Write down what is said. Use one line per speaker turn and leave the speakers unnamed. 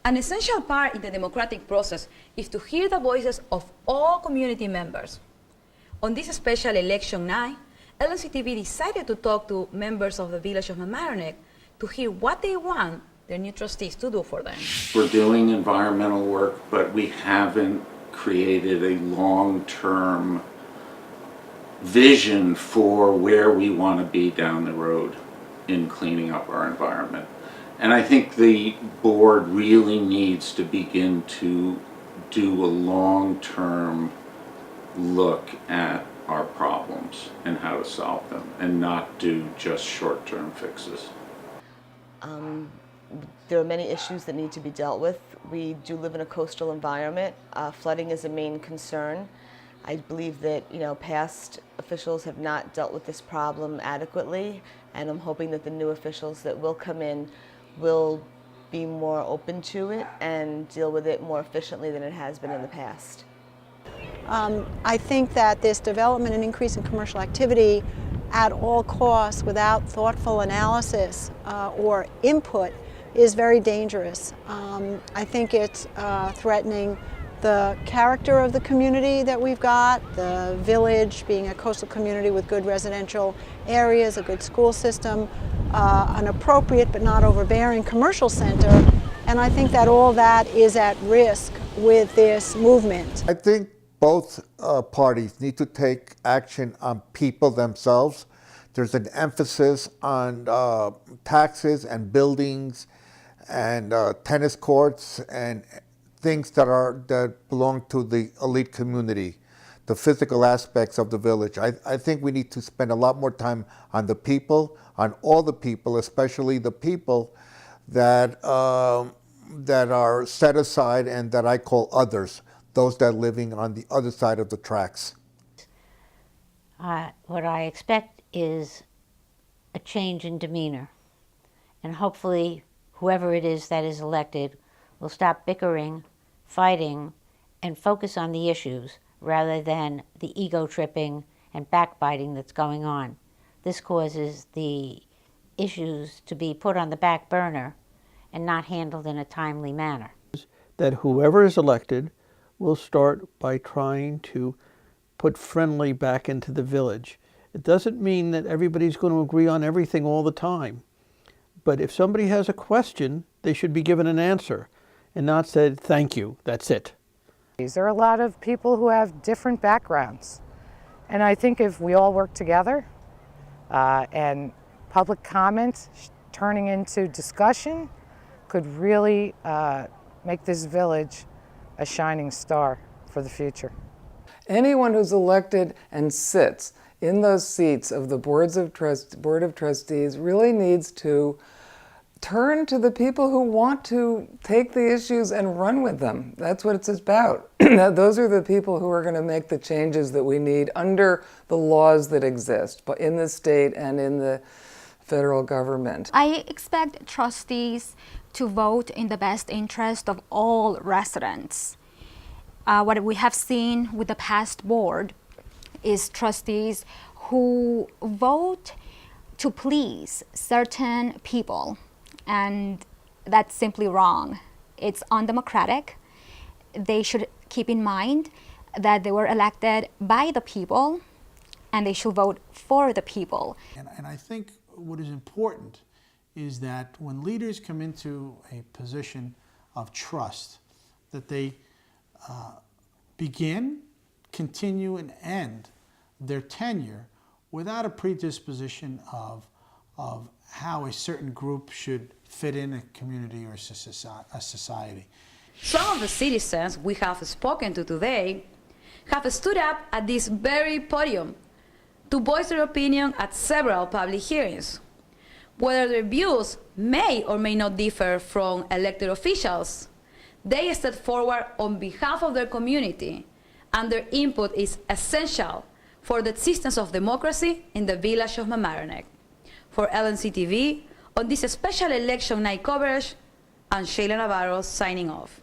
An essential part in the democratic process is to hear the voices of all community members. On this special election night, LNCTV decided to talk to members of the Village of Mamaroneck to hear what they want their new trustees to do for them.
We're doing environmental work, but we haven't created a long-term vision for where we want to be down the road in cleaning up our environment. And I think the board really needs to begin to do a long-term look at our problems and how to solve them, and not do just short-term fixes.
There are many issues that need to be dealt with. We do live in a coastal environment. Flooding is a main concern. I believe that past officials have not dealt with this problem adequately, and I'm hoping that the new officials that will come in will be more open to it and deal with it more efficiently than it has been in the past.
I think that this development and increase in commercial activity at all costs without thoughtful analysis or input is very dangerous. I think it's threatening the character of the community that we've got, the village being a coastal community with good residential areas, a good school system, an appropriate but not overbearing commercial center, and I think that all that is at risk with this movement.
I think both parties need to take action on people themselves. There's an emphasis on taxes and buildings and tennis courts and things that belong to the elite community, the physical aspects of the village. I think we need to spend a lot more time on the people, on all the people, especially the people that are set aside and that I call others, those that are living on the other side of the tracks.
What I expect is a change in demeanor, and hopefully whoever it is that is elected will stop bickering, fighting, and focus on the issues rather than the ego tripping and backbiting that's going on. This causes the issues to be put on the back burner and not handled in a timely manner.
That whoever is elected will start by trying to put friendly back into the village. It doesn't mean that everybody's going to agree on everything all the time. But if somebody has a question, they should be given an answer and not said, thank you, that's it.
There are a lot of people who have different backgrounds. And I think if we all work together and public comment turning into discussion could really make this village a shining star for the future.
Anyone who's elected and sits in those seats of the Board of Trustees really needs to turn to the people who want to take the issues and run with them. That's what it's about. Those are the people who are going to make the changes that we need under the laws that exist, but in the state and in the federal government.
I expect trustees to vote in the best interest of all residents. What we have seen with the past board is trustees who vote to please certain people, and that's simply wrong. It's undemocratic. They should keep in mind that they were elected by the people and they should vote for the people.
And I think what is important is that when leaders come into a position of trust, that they begin, continue, and end their tenure without a predisposition of how a certain group should fit in a community or a society.
Some of the citizens we have spoken to today have stood up at this very podium to voice their opinion at several public hearings. Whether their views may or may not differ from elected officials, they step forward on behalf of their community, and their input is essential for the existence of democracy in the Village of Mamaroneck. For LNCTV, on this special election night coverage, I'm Sheila Navarro signing off.